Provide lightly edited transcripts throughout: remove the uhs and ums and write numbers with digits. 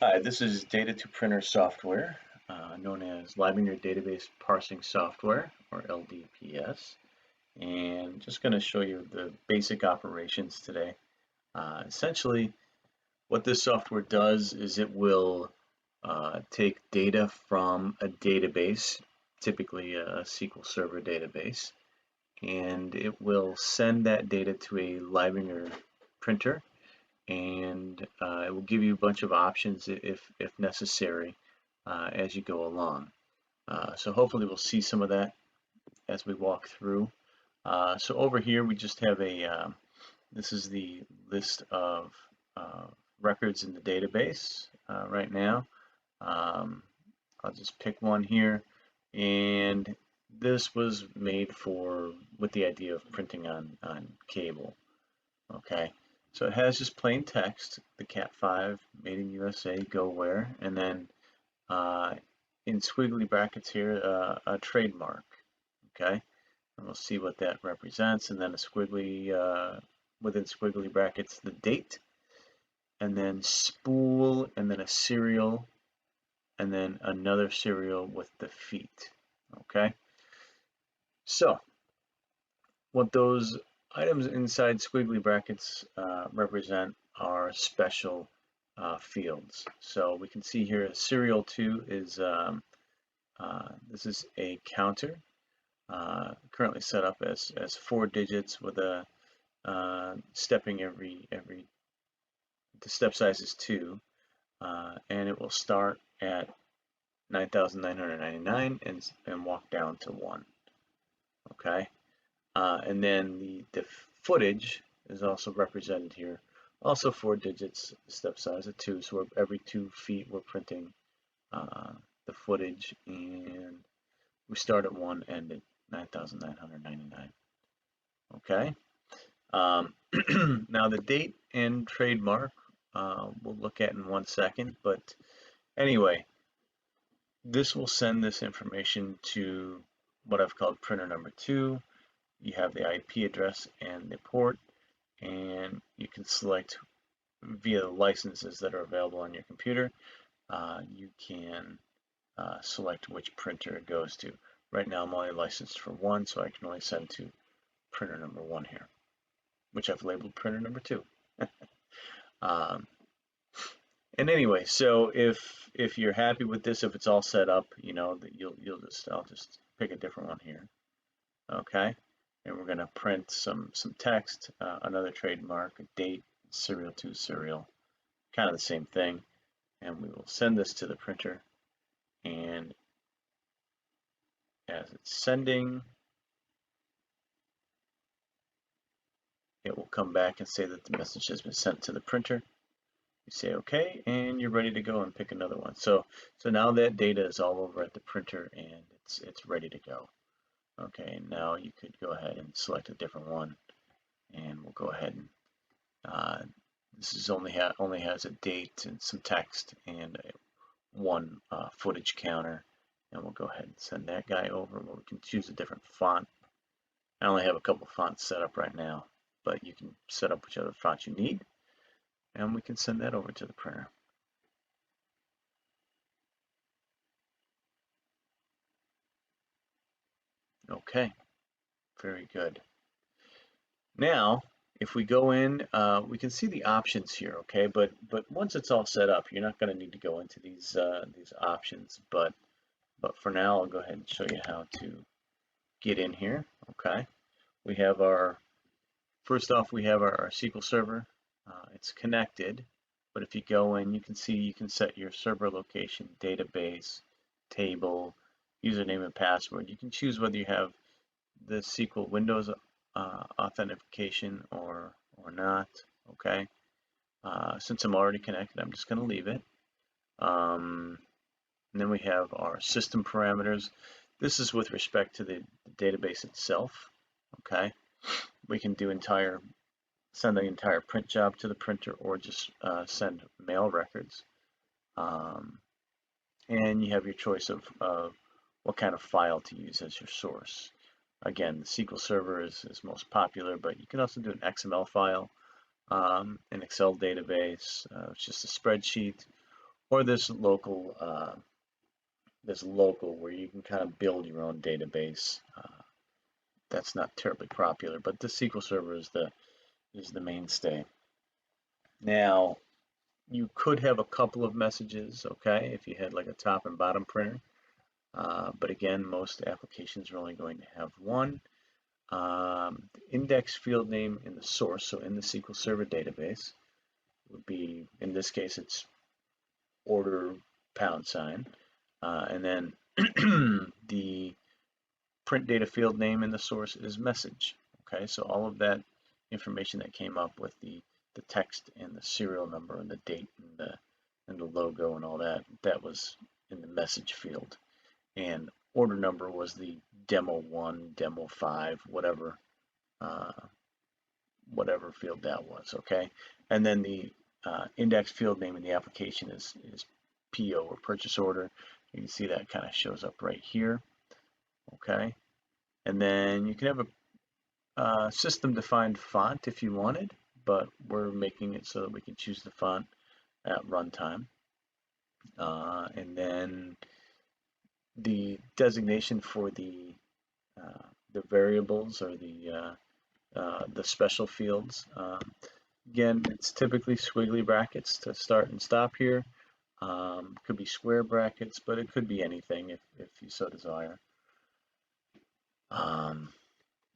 Hi, this is Data2Printer software, known as Leibinger Database Parsing Software, or LDPS. And just going to show you the basic operations today. Essentially, what this software does is it will take data from a database, typically a SQL Server database, and it will send that data to a Leibinger printer, and it will give you a bunch of options if necessary as you go along. So hopefully we'll see some of that as we walk through. So over here we just have this is the list of records in the database right now. I'll just pick one here, and this was made with the idea of printing on cable. Okay, so it has just plain text, the Cat5, made in USA, go where, and then in squiggly brackets here, a trademark. Okay, and we'll see what that represents, and then a squiggly, within squiggly brackets, the date, and then spool, and then a serial, and then another serial with the feet. Okay, so what those items inside squiggly brackets represent are special fields. So we can see here serial 2 is this is a counter currently set up as 4 digits with a stepping the step size is 2, and it will start at 9,999 and walk down to 1. Okay. And then the footage is also represented here. Also 4 digits, step size of 2. So every 2 feet we're printing the footage, and we start at 1, end at 9,999. Okay. Now the date and trademark we'll look at in 1 second, but anyway, this will send this information to what I've called printer number 2. You have the IP address and the port, and you can select via the licenses that are available on your computer. You can select which printer it goes to. Right now I'm only licensed for 1, so I can only send to printer number 1 here, which I've labeled printer number 2. And anyway, so if you're happy with this, if it's all set up, you know that I'll just pick a different one here. Okay. And we're going to print some text, another trademark, a date, serial 2 serial, kind of the same thing. And we will send this to the printer, and as it's sending, it will come back and say that the message has been sent to the printer. You say OK, and you're ready to go and pick another one. So now that data is all over at the printer, and it's ready to go. Okay, now you could go ahead and select a different one, and we'll go ahead and this is only has a date and some text and one footage counter, and we'll go ahead and send that guy over. We can choose a different font. I only have a couple fonts set up right now, but you can set up whichever font you need, and we can send that over to the printer. Okay, very good. Now, if we go in, we can see the options here, okay? But once it's all set up, you're not going to need to go into these options. But for now, I'll go ahead and show you how to get in here. Okay, we have first off, we have our SQL Server. It's connected, but if you go in, you can see you can set your server location, database, table, username and password. You can choose whether you have the SQL Windows authentication or not. Okay, since I'm already connected, I'm just going to leave it. And then we have our system parameters. This is with respect to the database itself. Okay, we can do send the entire print job to the printer, or just send mail records. And you have your choice of what kind of file to use as your source. Again, the SQL Server is most popular, but you can also do an XML file, an Excel database, it's just a spreadsheet, or this local where you can kind of build your own database. That's not terribly popular, but the SQL Server is the mainstay. Now, you could have a couple of messages, okay, if you had like a top and bottom printer. But again, most applications are only going to have one. The index field name in the source, so in the SQL Server database, would be, in this case, it's order $, and then the print data field name in the source is message. Okay, so all of that information that came up with the text and the serial number and the date and the logo and all that, that was in the message field. And order number was the demo 1, demo 5, whatever field that was. Okay, and then the index field name in the application is PO or purchase order. You can see that kind of shows up right here. Okay, and then you can have a system-defined font if you wanted, but we're making it so that we can choose the font at runtime. And then the designation for the variables or the special fields. Again, it's typically squiggly brackets to start and stop here. Could be square brackets, but it could be anything if you so desire.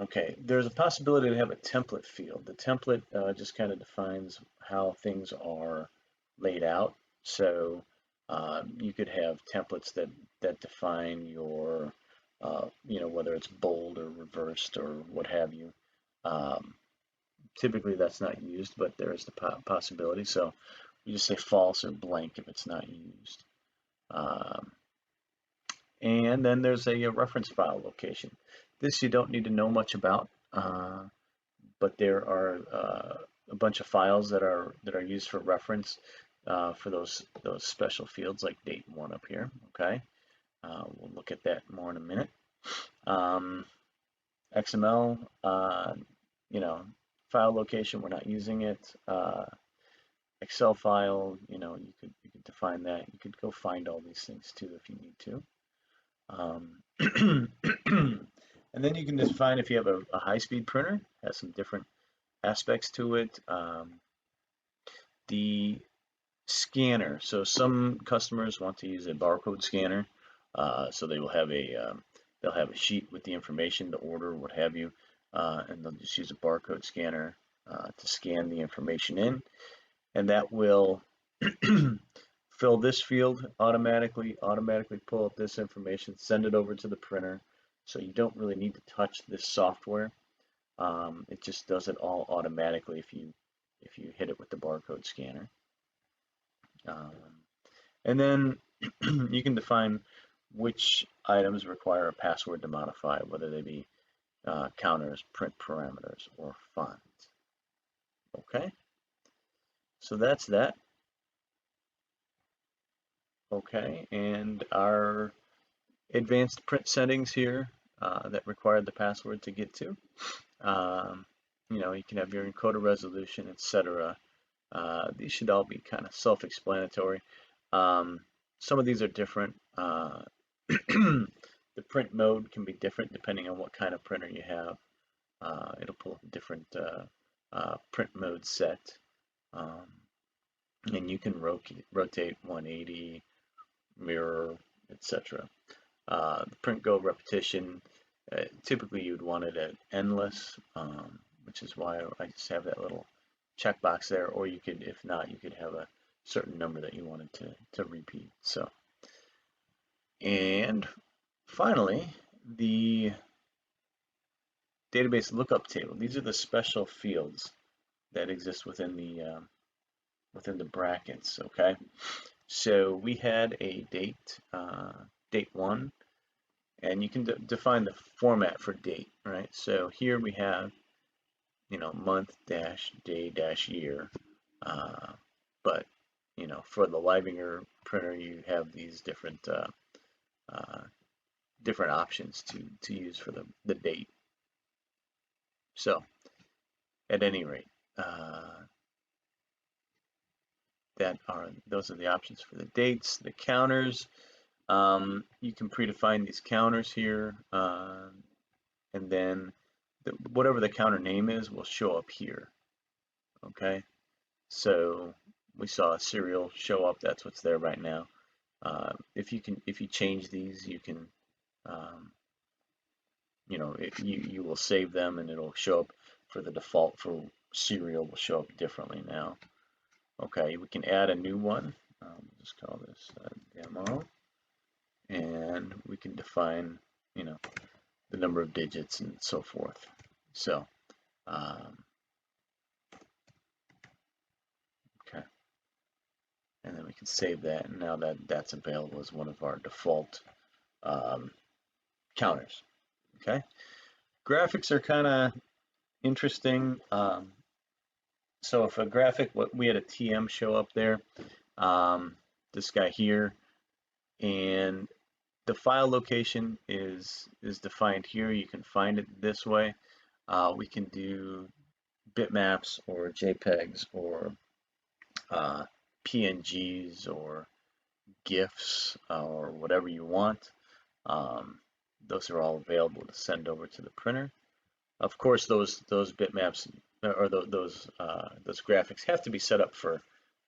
Okay, there's a possibility to have a template field. The template just kind of defines how things are laid out. So you could have templates that define your, whether it's bold or reversed or what have you. Typically that's not used, but there is the possibility. So you just say false or blank if it's not used. And then there's a reference file location. This you don't need to know much about, but there are a bunch of files that are used for reference for those special fields like date 1 up here. Okay, we'll look at that more in a minute. XML, file location, we're not using it. Excel file, you could define that. You could go find all these things too if you need to. And then you can define if you have a high-speed printer, has some different aspects to it. The scanner, so some customers want to use a barcode scanner, so they will have they'll have a sheet with the information, the order, what have you, and they'll just use a barcode scanner to scan the information in, and that will fill this field automatically pull up this information, send it over to the printer. So you don't really need to touch this software. It just does it all automatically if you hit it with the barcode scanner. And then you can define which items require a password to modify, whether they be counters, print parameters, or fonts. Okay, so that's that. Okay, and our advanced print settings here that required the password to get to. You can have your encoder resolution, etc. These should all be kind of self-explanatory. Some of these are different. The print mode can be different depending on what kind of printer you have. It'll pull up a different print mode set. And you can rotate 180, mirror, etc. The print go repetition, typically you'd want it at endless, which is why I just have that little checkbox there, or you could, if not, you could have a certain number that you wanted to repeat. So, and finally, the database lookup table. These are the special fields that exist within the brackets. Okay, so we had a date, date 1, and you can define the format for date, right? So here we have, month dash day dash year, but for the Leibinger printer, you have these different different options to use for the date. So, at any rate, those are the options for the dates, the counters. You can predefine these counters here, and then whatever the counter name is will show up here. Okay, so we saw a serial show up. That's what's there right now. If you change these, you can, you will save them, and it'll show up for the default for serial will show up differently now. Okay, we can add a new one. Just call this demo, and we can define, the number of digits and so forth. So, okay, and then we can save that, and now that's available as one of our default counters. Okay, graphics are kind of interesting. So if a graphic, we had a TM show up there, this guy here, and the file location is defined here. You can find it this way. We can do bitmaps or JPEGs or PNGs or GIFs or whatever you want. Those are all available to send over to the printer. Of course, those bitmaps or those graphics have to be set up for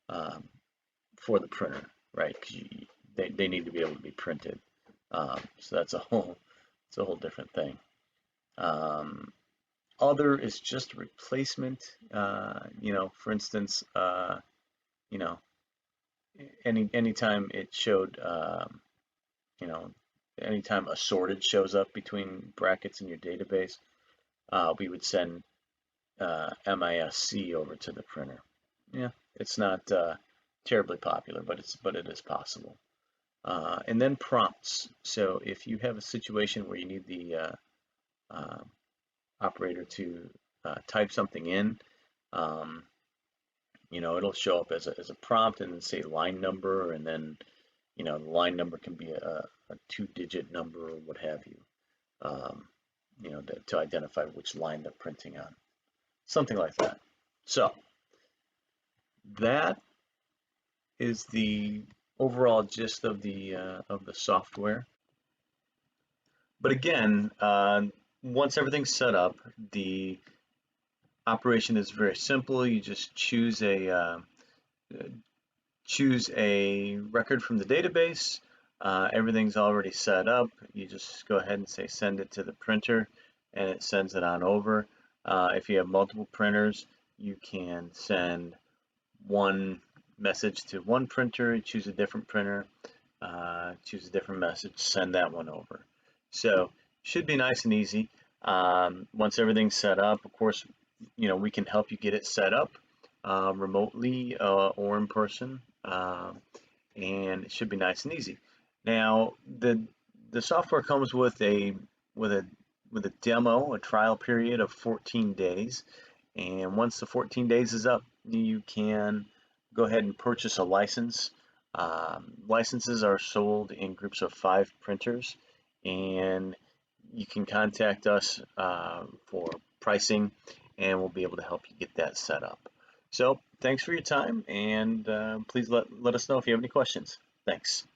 the printer, right? Because they need to be able to be printed. So that's a whole different thing. Other is just replacement. For instance, anytime it showed, anytime a sorted shows up between brackets in your database, we would send MISC over to the printer. Yeah, it's not terribly popular, but it is possible. And then prompts. So if you have a situation where you need the operator to type something in, it'll show up as a prompt and say line number, and then the line number can be a 2-digit number or what have you, to identify which line they're printing on, something like that. So that is the overall gist of the software. But again, once everything's set up, the operation is very simple. You just choose a record from the database. Everything's already set up. You just go ahead and say send it to the printer, and it sends it on over. If you have multiple printers, you can send one message to one printer, choose a different printer, choose a different message, send that one over. So should be nice and easy. Once everything's set up, of course, we can help you get it set up remotely or in person, and it should be nice and easy. Now, the software comes with a demo, a trial period of 14 days, and once the 14 days is up, you can go ahead and purchase a license. Licenses are sold in groups of 5 printers, and you can contact us for pricing, and we'll be able to help you get that set up. So thanks for your time, and please let us know if you have any questions. Thanks.